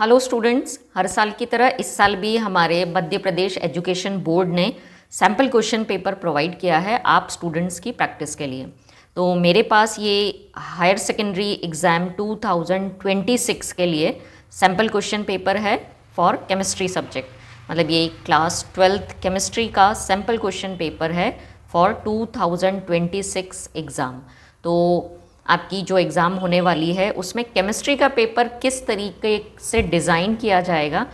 Hello students, हर साल की तरह इस साल भी हमारे मध्य प्रदेश एजुकेशन बोर्ड ने सैम्पल क्वेश्चन पेपर प्रोवाइड किया है आप स्टूडेंट्स की प्रैक्टिस के लिए। तो मेरे पास ये हायर सेकेंडरी एग्ज़ाम 2026 के लिए सैम्पल क्वेश्चन पेपर है फॉर केमिस्ट्री सब्जेक्ट। मतलब ये क्लास 12th केमिस्ट्री का सैम्पल क्वेश्चन पेपर है फॉर 2026 एग्ज़ाम। तो आपकी जो एग्ज़ाम होने वाली है उसमें केमिस्ट्री का पेपर किस तरीके से डिज़ाइन किया जाएगा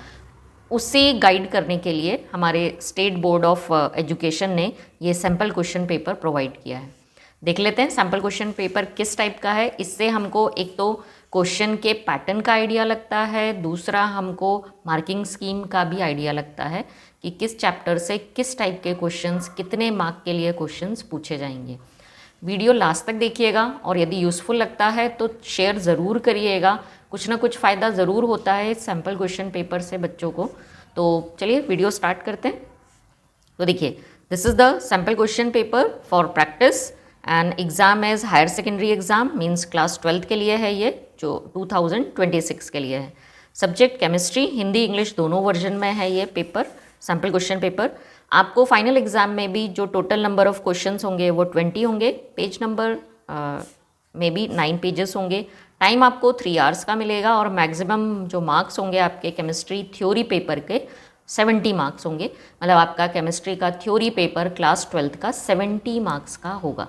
उसे गाइड करने के लिए हमारे स्टेट बोर्ड ऑफ एजुकेशन ने ये सैम्पल क्वेश्चन पेपर प्रोवाइड किया है। देख लेते हैं सैम्पल क्वेश्चन पेपर किस टाइप का है। इससे हमको एक तो क्वेश्चन के पैटर्न का आइडिया लगता है, दूसरा हमको मार्किंग स्कीम का भी आइडिया लगता है कि किस चैप्टर से किस टाइप के क्वेश्चंस, कितने मार्क के लिए क्वेश्चंस पूछे जाएंगे। वीडियो लास्ट तक देखिएगा और यदि यूज़फुल लगता है तो शेयर ज़रूर करिएगा। कुछ ना कुछ फ़ायदा ज़रूर होता है इस सैम्पल क्वेश्चन पेपर से बच्चों को। तो चलिए वीडियो स्टार्ट करते हैं। तो देखिए, this is the sample question paper for practice and exam is higher secondary exam means class 12th के लिए है, ये जो 2026 के लिए है। सब्जेक्ट केमिस्ट्री, हिंदी इंग्लिश दोनों वर्जन में है ये पेपर, सैम्पल क्वेश्चन पेपर। आपको फाइनल एग्ज़ाम में भी जो टोटल नंबर ऑफ़ क्वेश्चंस होंगे वो 20 होंगे। पेज नंबर में भी 9 पेजेस होंगे। टाइम आपको 3 आवर्स का मिलेगा और मैक्सिमम जो मार्क्स होंगे आपके केमिस्ट्री थ्योरी पेपर के 70 मार्क्स होंगे। मतलब आपका केमिस्ट्री का थ्योरी पेपर क्लास 12th का 70 मार्क्स का होगा।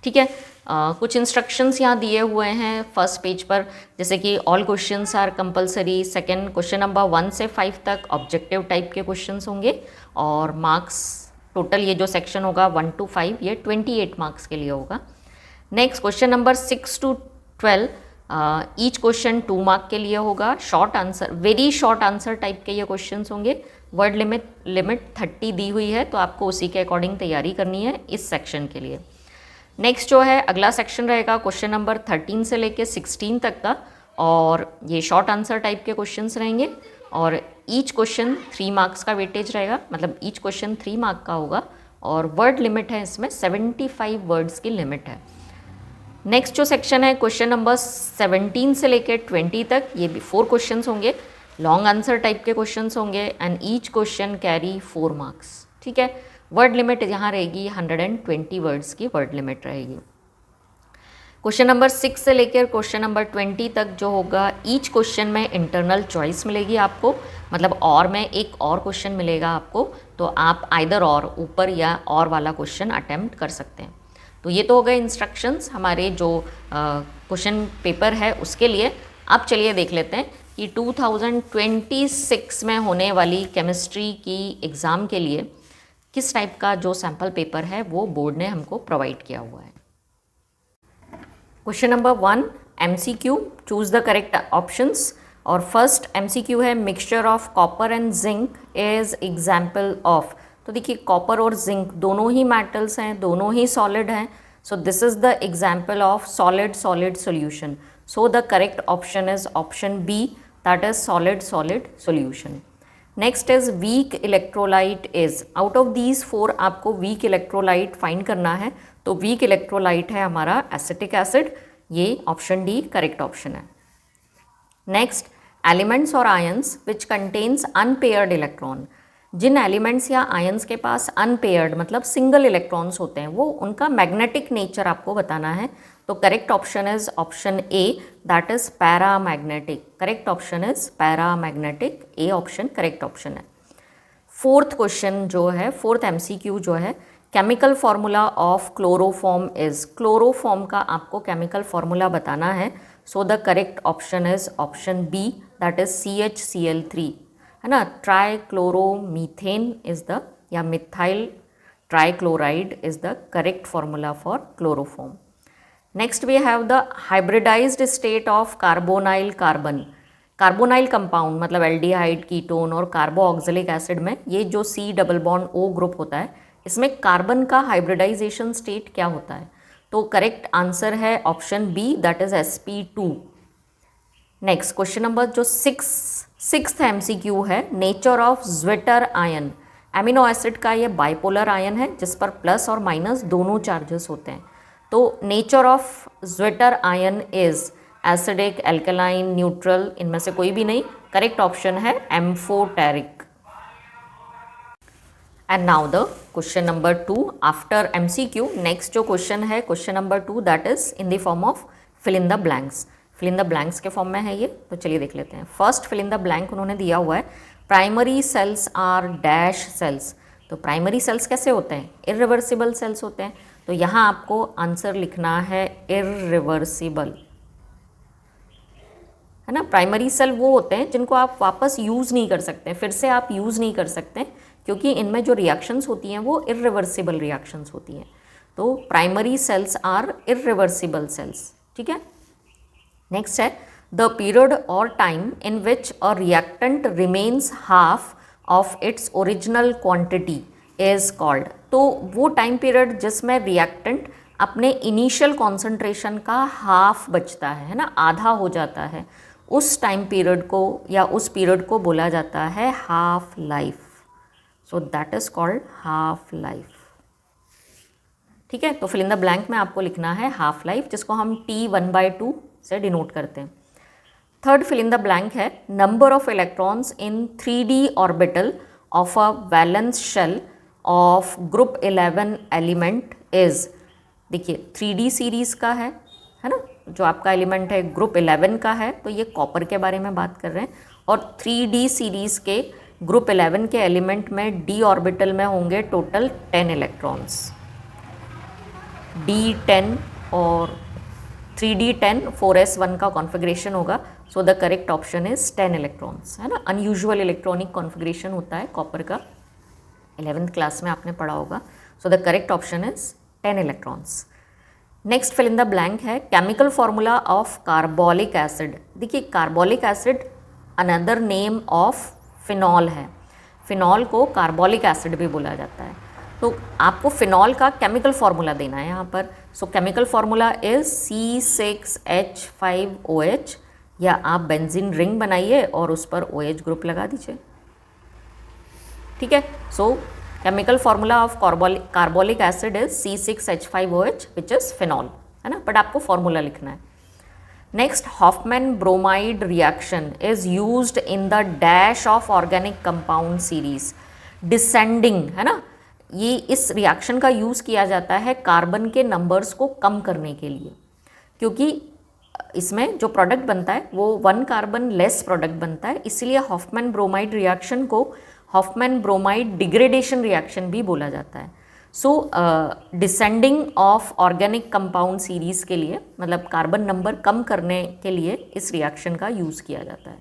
ठीक है। कुछ इंस्ट्रक्शंस यहाँ दिए हुए हैं फर्स्ट पेज पर, जैसे कि all questions are compulsory. Second, question number 1 से 5 तक ऑब्जेक्टिव टाइप के क्वेश्चंस होंगे और मार्क्स टोटल ये जो सेक्शन होगा 1 to 5 ये 28 मार्क्स के लिए होगा। Next, question number 6 to 12 each question 2 mark के लिए होगा। Short answer, very short answer type के ये क्वेश्चंस होंगे। वर्ड लिमिट 30 दी हुई है तो आपको उसी के अकॉर्डिंग तैयारी करनी है इस सेक्शन के लिए। नेक्स्ट जो है अगला सेक्शन रहेगा क्वेश्चन नंबर 13 से लेके 16 तक का, और ये शॉर्ट आंसर टाइप के क्वेश्चंस रहेंगे और ईच क्वेश्चन 3 मार्क्स का वेटेज रहेगा। मतलब ईच क्वेश्चन 3 मार्क का होगा और वर्ड लिमिट है इसमें 75 वर्ड्स की लिमिट है। नेक्स्ट जो सेक्शन है क्वेश्चन नंबर 17 से लेकर 20 तक, ये भी 4 क्वेश्चंस होंगे, लॉन्ग आंसर टाइप के क्वेश्चंस होंगे and each question carry 4 marks. ठीक है। वर्ड लिमिट यहाँ रहेगी 120 वर्ड्स की वर्ड लिमिट रहेगी। क्वेश्चन नंबर 6 से लेकर क्वेश्चन नंबर 20 तक जो होगा, ईच क्वेश्चन में इंटरनल चॉइस मिलेगी आपको। मतलब और में एक और क्वेश्चन मिलेगा आपको, तो आप आइदर और ऊपर या और वाला क्वेश्चन अटेम्प्ट कर सकते हैं। तो ये तो हो गए इंस्ट्रक्शंस हमारे जो क्वेश्चन पेपर है उसके लिए। अब चलिए देख लेते हैं कि 2026 में होने वाली केमिस्ट्री की एग्ज़ाम के लिए किस टाइप का जो सैम्पल पेपर है वो बोर्ड ने हमको प्रोवाइड किया हुआ है। Question number 1 MCQ, choose the correct options. और फर्स्ट MCQ है mixture of copper and zinc is example of. तो देखिए, कॉपर और जिंक दोनों ही मेटल्स हैं, दोनों ही सॉलिड हैं। So this is the example of solid solid solution. So the correct option is option B, that is solid solid solution. Next is weak electrolyte is. Out of these 4 आपको weak electrolyte find करना है। तो week electrolyte है हमारा acetic acid, ये option D correct option है। Next, elements और ions which contains unpaired electron. जिन एलिमेंट्स या आयंस के पास अनपेयर्ड मतलब सिंगल इलेक्ट्रॉन्स होते हैं वो उनका मैग्नेटिक नेचर आपको बताना है। तो correct option is option A, that is paramagnetic. Correct option is paramagnetic, A option correct option है। फोर्थ क्वेश्चन जो है, फोर्थ MCQ जो है, chemical formula of chloroform is. Chloroform का आपको केमिकल फार्मूला बताना है। So the correct option is option B, that is CHCl3, है ना। ट्राइक्लोरोमीथेन इज द, या methyl trichloride is the correct formula for chloroform. Next we have the hybridised state of carbonyl carbon. Carbonyl compound मतलब aldehyde, ketone और कार्बो ऑक्सिलिक acid में ये जो C double bond O group होता है, इसमें कार्बन का हाइब्रिडाइजेशन स्टेट क्या होता है। तो करेक्ट आंसर है option B, that is sp2। Next question number जो सिक्स्थ MCQ है, nature of zwitter ion. Amino acid का ये बाइपोलर आयन है जिस पर प्लस और माइनस दोनों चार्जेस होते हैं। तो nature of zwitter ion is acidic, alkaline, neutral, इनमें से कोई भी नहीं। करेक्ट ऑप्शन है amphoteric. And now the question number 2 after MCQ। Next जो क्वेश्चन है question number 2 that is in the form of fill in the blanks. Fill in the blanks के form में है ये, तो चलिए देख लेते हैं। First fill in the blank उन्होंने दिया हुआ है primary cells are dash cells. तो प्राइमरी सेल्स कैसे होते हैं? इरिवर्सिबल सेल्स होते हैं। तो यहाँ आपको आंसर लिखना है इरिवर्सिबल, है ना। प्राइमरी सेल वो होते हैं जिनको आप वापस यूज़ नहीं कर सकते, फिर से आप यूज़ नहीं कर सकते, क्योंकि इनमें जो रिएक्शंस होती हैं वो इरिवर्सिबल रिएक्शंस होती हैं। तो primary cells are irreversible cells, ठीक है। नेक्स्ट है द पीरियड और time in which a reactant remains half of its original quantity is called. तो वो टाइम पीरियड जिसमें रिएक्टेंट अपने इनिशियल कॉन्सेंट्रेशन का हाफ बचता है ना, आधा हो जाता है, उस टाइम पीरियड को या उस पीरियड को बोला जाता है half life. So that is called half life, ठीक है। तो फिल इन द ब्लैंक में आपको लिखना है हाफ लाइफ, जिसको हम T1/2 से डिनोट करते हैं। Third fill in the blank है number of electrons in 3D orbital of a valence shell of group 11 element is. देखिए 3D सीरीज का है ना, जो आपका एलिमेंट है ग्रुप 11 का है, तो ये कॉपर के बारे में बात कर रहे हैं। और 3D सीरीज के ग्रुप 11 के एलिमेंट में D ऑर्बिटल में होंगे टोटल 10 इलेक्ट्रॉन्स, D10 और 3D10 4s1 का कॉन्फ़िगरेशन होगा। So the correct option is 10 electrons, है ना। अनयूजुअल इलेक्ट्रॉनिक कॉन्फ़िगरेशन होता है कॉपर का, 11th क्लास में आपने पढ़ा होगा। So the correct option is 10 electrons. Next fill in the blank है chemical formula of carbolic acid. देखिए carbolic acid another name of phenol है, फिनॉल को कार्बोलिक एसिड भी बोला जाता है। तो आपको फिनॉल का केमिकल फार्मूला देना है यहाँ पर। सो केमिकल फार्मूला इज C6H5OH, या आप बेंजीन रिंग बनाइए और उस पर OH ग्रुप लगा दीजिए, ठीक है। सो chemical formula of carbolic acid is C6H5OH which is phenol, है ना, बट आपको फार्मूला लिखना है। Next Hoffmann bromide reaction is used in the dash of organic compound series descending, है ना। ये इस रिएक्शन का यूज़ किया जाता है कार्बन के नंबर्स को कम करने के लिए, क्योंकि इसमें जो प्रोडक्ट बनता है वो 1 कार्बन लेस प्रोडक्ट बनता है, इसलिए हॉफमैन ब्रोमाइड रिएक्शन को हॉफमैन ब्रोमाइड डिग्रेडेशन रिएक्शन भी बोला जाता है। So descending of organic compound series के लिए, मतलब कार्बन नंबर कम करने के लिए इस रिएक्शन का यूज़ किया जाता है।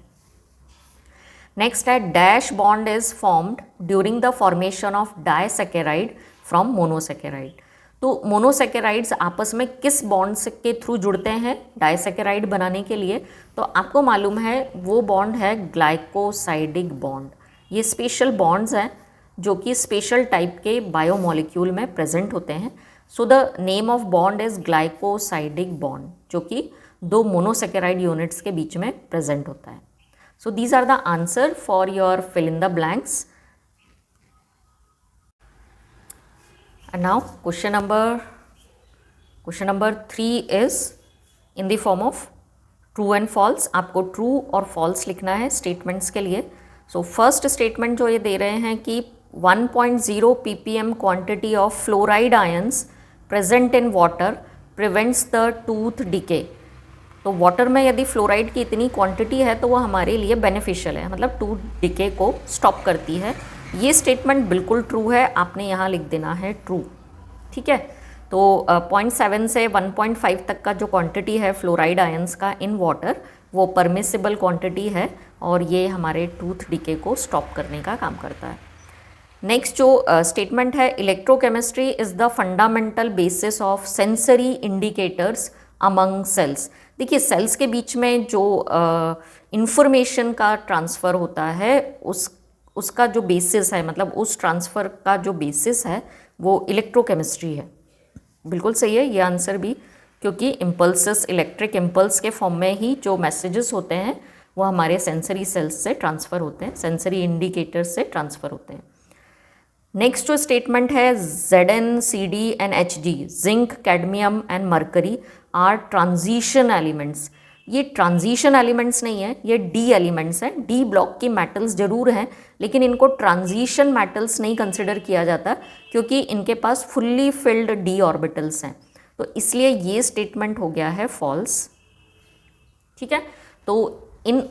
नेक्स्ट है dash bond is formed during the formation of disaccharide from monosaccharide. तो मोनोसैकेराइड्स आपस में किस बॉन्ड्स के थ्रू जुड़ते हैं डाइसैकेराइड बनाने के लिए? तो आपको मालूम है वो बॉन्ड है ग्लाइकोसाइडिक बॉन्ड। ये स्पेशल बॉन्ड्स हैं जो कि स्पेशल टाइप के बायोमोलिक्यूल में प्रेजेंट होते हैं। So the name of bond is glycosidic bond, जो कि 2 मोनोसैकेराइड यूनिट्स के बीच में प्रेजेंट होता है। So these are the answer for your fill in the blanks. And now question number 3 is in the form of true and false. आपको true और false लिखना है statements के लिए। So first statement जो ये दे रहे हैं कि 1.0 ppm quantity of fluoride ions present in water prevents the tooth decay. तो वाटर में यदि फ्लोराइड की इतनी क्वांटिटी है तो वो हमारे लिए बेनिफिशियल है, मतलब टूथ डिके को स्टॉप करती है। ये स्टेटमेंट बिल्कुल ट्रू है, आपने यहाँ लिख देना है ट्रू, ठीक है। तो 0.7 से 1.5 तक का जो क्वांटिटी है फ्लोराइड आयंस का इन वाटर, वो परमिसिबल क्वांटिटी है और ये हमारे टूथ डिके को स्टॉप करने का काम करता है। नेक्स्ट जो स्टेटमेंट है electrochemistry is the fundamental basis of sensory indicators among cells. देखिए सेल्स के बीच में जो इंफॉर्मेशन का ट्रांसफ़र होता है उसका जो बेसिस है, मतलब उस ट्रांसफ़र का जो बेसिस है वो इलेक्ट्रोकेमिस्ट्री है। बिल्कुल सही है ये आंसर भी, क्योंकि इम्पल्सेस इलेक्ट्रिक इम्पल्स के फॉर्म में ही जो मैसेजेस होते हैं वो हमारे सेंसरी सेल्स से ट्रांसफ़र होते हैं, सेंसरी इंडिकेटर्स से ट्रांसफ़र होते हैं। नेक्स्ट जो स्टेटमेंट है Zn, Cd and Hg, zinc, cadmium and mercury are transition elements. ये ट्रांजिशन एलिमेंट्स नहीं है, ये डी एलिमेंट्स हैं। डी ब्लॉक की मेटल्स जरूर हैं, लेकिन इनको ट्रांजिशन मेटल्स नहीं कंसिडर किया जाता क्योंकि इनके पास फुल्ली फिल्ड डी ऑर्बिटल्स हैं। तो इसलिए ये स्टेटमेंट हो गया है फॉल्स। ठीक है, तो इन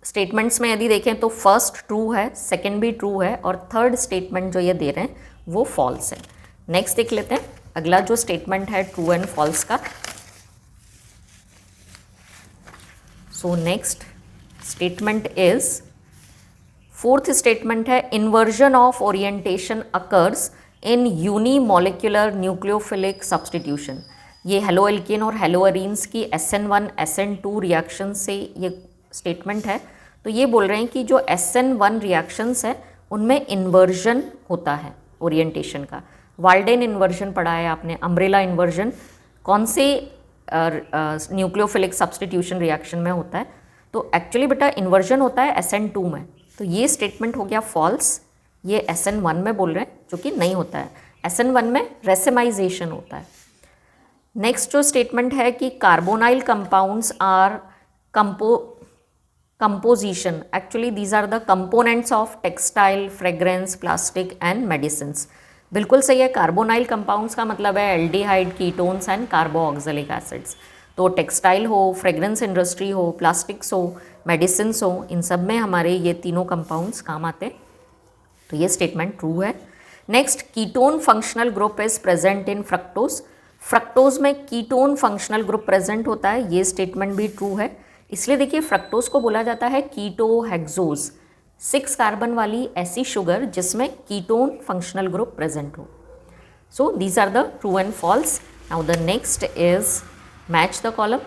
स्टेटमेंट्स में यदि देखें तो फर्स्ट ट्रू है, सेकंड भी ट्रू है, और थर्ड स्टेटमेंट जो ये दे रहे हैं वो फॉल्स है। नेक्स्ट देख लेते हैं अगला जो स्टेटमेंट है ट्रू एंड फॉल्स का। So next statement is, fourth statement है, inversion of orientation occurs in unimolecular nucleophilic substitution. ये हेलो एल्केन और हेलो एरीन्स की SN1 SN2 रिएक्शन से ये स्टेटमेंट है। तो ये बोल रहे हैं कि जो SN1 रिएक्शंस है उनमें इन्वर्जन होता है ओरिएंटेशन का। वाल्डेन इन्वर्जन पढ़ा है आपने, अम्ब्रेला इन्वर्जन कौन से न्यूक्लियोफिलिक सब्सटीट्यूशन रिएक्शन में होता है? तो एक्चुअली बेटा इन्वर्जन होता है SN2 में। तो ये स्टेटमेंट हो गया फॉल्स, ये SN1 में बोल रहे हैं जो कि नहीं होता है। SN1 में रेसेमाइजेशन होता है। नेक्स्ट जो स्टेटमेंट है कि carbonyl compounds are composition, actually these are the components of textile, fragrance, plastic and medicines। बिल्कुल सही है। कार्बोनाइल कंपाउंड्स का मतलब है aldehyde, ketones and carboxylic acids. तो टेक्सटाइल हो, फ्रेग्रेंस इंडस्ट्री हो, प्लास्टिक्स हो, मेडिसिन्स हो, इन सब में हमारे ये तीनों कंपाउंड्स काम आते हैं। तो ये स्टेटमेंट ट्रू है। Next, ketone functional group is present in fructose. Fructose में कीटोन फंक्शनल ग्रुप प्रेजेंट होता है, ये स्टेटमेंट भी ट्रू है। इसलिए देखिए फ्रक्टोज को बोला जाता है कीटोहेक्सोज, 6 कार्बन वाली ऐसी शुगर जिसमें कीटोन फंक्शनल ग्रुप प्रेजेंट हो। So these are the true and false. Now the next is match the column.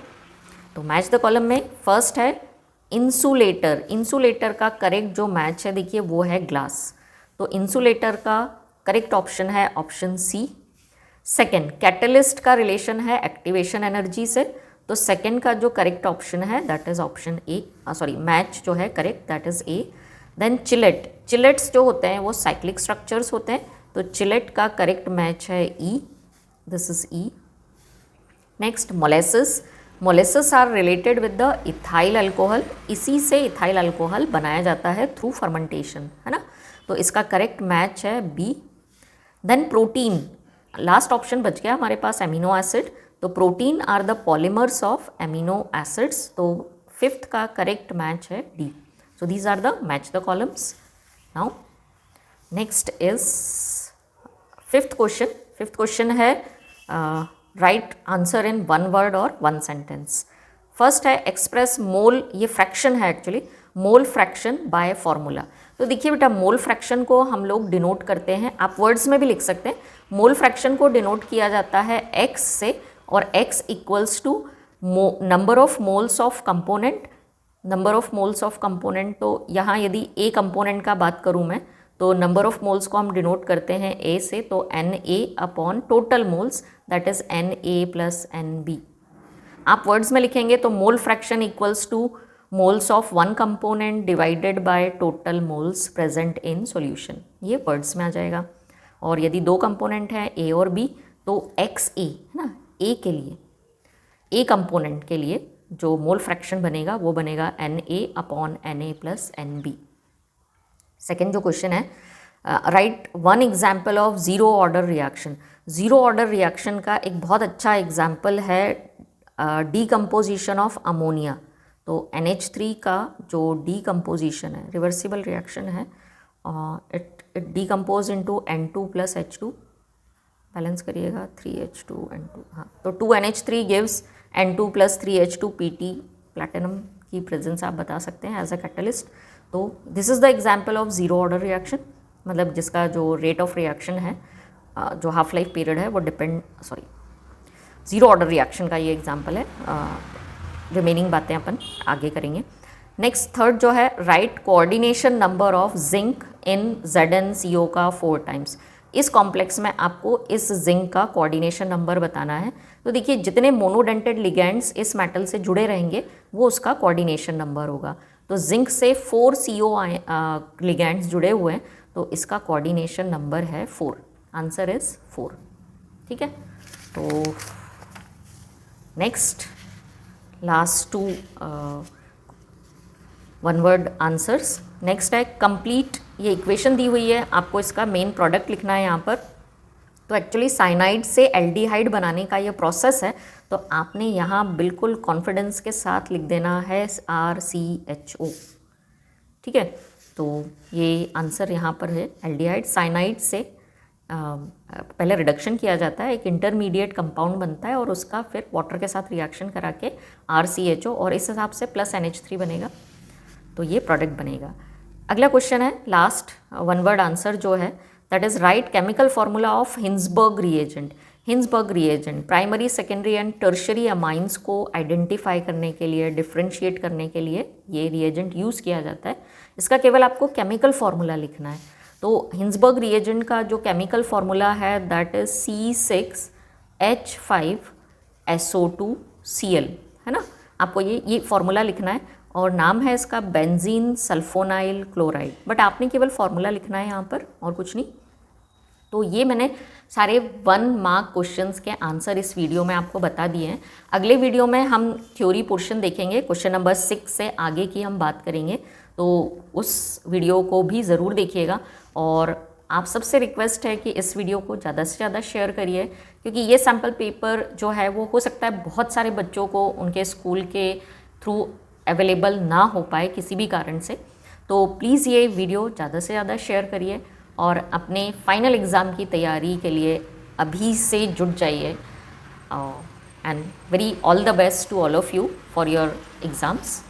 तो मैच द कॉलम में फर्स्ट है इंसुलेटर। इंसुलेटर का करेक्ट जो मैच है देखिए वो है ग्लास। तो इंसुलेटर का करेक्ट ऑप्शन है ऑप्शन सी। सेकेंड, कैटलिस्ट का रिलेशन है एक्टिवेशन एनर्जी से। तो सेकेंड का जो करेक्ट ऑप्शन है that is option A, sorry match जो है correct that is a. Then chelate, chelates जो होते हैं वो साइक्लिक स्ट्रक्चर्स होते हैं, तो चिलेट का करेक्ट मैच है E, this is E. Next, molasses, molasses are related with the ethyl alcohol, इसी से इथाइल अल्कोहल बनाया जाता है थ्रू फर्मेंटेशन, है ना। तो इसका करेक्ट मैच है B. Then protein, last option बच गया हमारे पास एमिनो एसिड। तो protein are the polymers of amino acids, तो फिफ्थ का करेक्ट मैच है D. So these are the match the columns. Now next is fifth question. Fifth question है write answer in 1 word और 1 sentence. First है express mole, ये fraction है actually, mole fraction by formula. तो देखिए बेटा mole fraction को हम लोग डिनोट करते हैं, आप वर्ड्स में भी लिख सकते हैं। मोल फ्रैक्शन को डिनोट किया जाता है x से, और x equals to number of moles of component, number of moles of component. तो यहाँ यदि a कंपोनेंट का बात करूँ मैं, तो नंबर ऑफ मोल्स को हम डिनोट करते हैं a से, तो Na upon total moles that is Na plus Nb। आप वर्ड्स में लिखेंगे तो mole fraction equals two moles of 1 component divided by total moles present in solution, ये वर्ड्स में आ जाएगा। और यदि 2 कंपोनेंट हैं A और B, तो XA है ना, A के लिए, A कंपोनेंट के लिए जो मोल फ्रैक्शन बनेगा वो बनेगा Na upon Na plus Nb। Second जो क्वेश्चन है, right 1 example of zero order reaction. Zero order reaction का एक बहुत अच्छा एग्जाम्पल है डीकम्पोजिशन ऑफ अमोनिया। तो NH3 का जो डीकम्पोजिशन है, रिवर्सिबल रिएक्शन है, it decompose into N2 plus H2, balance करिएगा 3H2 N2, हाँ। तो 2NH3 gives N2 plus 3H2 Pt, platinum की प्रेजेंस आप बता सकते हैं एज अ कैटलिस्ट। तो this is the example of zero order reaction, मतलब जिसका जो रेट ऑफ रिएक्शन है, जो हाफ लाइफ पीरियड है वो जीरो ऑर्डर रिएक्शन का ये एग्जाम्पल है। रिमेनिंग बातें अपन आगे करेंगे। नेक्स्ट थर्ड जो है, right coordination number of zinc in ZnCO का 4 टाइम्स। इस कॉम्प्लेक्स में आपको इस जिंक का कोऑर्डिनेशन नंबर बताना है। तो देखिए जितने मोनोडेंटेड लिगेंड्स इस मेटल से जुड़े रहेंगे वो उसका कोऑर्डिनेशन नंबर होगा। तो जिंक से 4 CO लिगेंड्स जुड़े हुए हैं, तो इसका कोऑर्डिनेशन नंबर है 4, आंसर इज 4। ठीक है, तो next last two one word answers. Next है कंप्लीट, ये इक्वेशन दी हुई है, आपको इसका मेन प्रोडक्ट लिखना है यहाँ पर। तो एक्चुअली साइनाइड से एल्डिहाइड बनाने का ये प्रोसेस है, तो आपने यहाँ बिल्कुल कॉन्फिडेंस के साथ लिख देना है RCHO, ठीक है। तो ये आंसर यहाँ पर है। एल्डिहाइड साइनाइड से पहले रिडक्शन किया जाता है, एक इंटरमीडिएट कंपाउंड बनता है और उसका फिर वाटर के साथ रिएक्शन करा के RCHO और इस हिसाब से प्लस NH3 बनेगा, तो ये प्रोडक्ट बनेगा। अगला क्वेश्चन है लास्ट वन वर्ड आंसर जो है, that is right chemical formula of Hinsberg reagent. Hinsberg reagent primary, secondary and tertiary amines को आइडेंटिफाई करने के लिए, डिफ्रेंशिएट करने के लिए ये रिएजेंट यूज़ किया जाता है। इसका केवल आपको केमिकल फार्मूला लिखना है। तो हिंसबर्ग रिएजेंट का जो केमिकल फार्मूला है दैट इज C6H5SO2Cl, है ना। आपको ये फार्मूला लिखना है और नाम है इसका बेंजीन सल्फोनाइल क्लोराइड, बट आपने केवल फार्मूला लिखना है यहाँ पर और कुछ नहीं। तो ये मैंने सारे 1 मार्क क्वेश्चंस के आंसर इस वीडियो में आपको बता दिए हैं। अगले वीडियो में हम थ्योरी पोर्शन देखेंगे, क्वेश्चन नंबर 6 से आगे की हम बात करेंगे, तो उस वीडियो को भी ज़रूर देखिएगा। और आप सबसे रिक्वेस्ट है कि इस वीडियो को ज़्यादा से ज़्यादा शेयर करिए, क्योंकि ये सैम्पल पेपर जो है वो हो सकता है बहुत सारे बच्चों को उनके स्कूल के थ्रू अवेलेबल ना हो पाए किसी भी कारण से। तो प्लीज़ ये वीडियो ज़्यादा से ज़्यादा शेयर करिए और अपने फाइनल एग्ज़ाम की तैयारी के लिए अभी से जुट जाइए। And very all the best to all of you for your exams.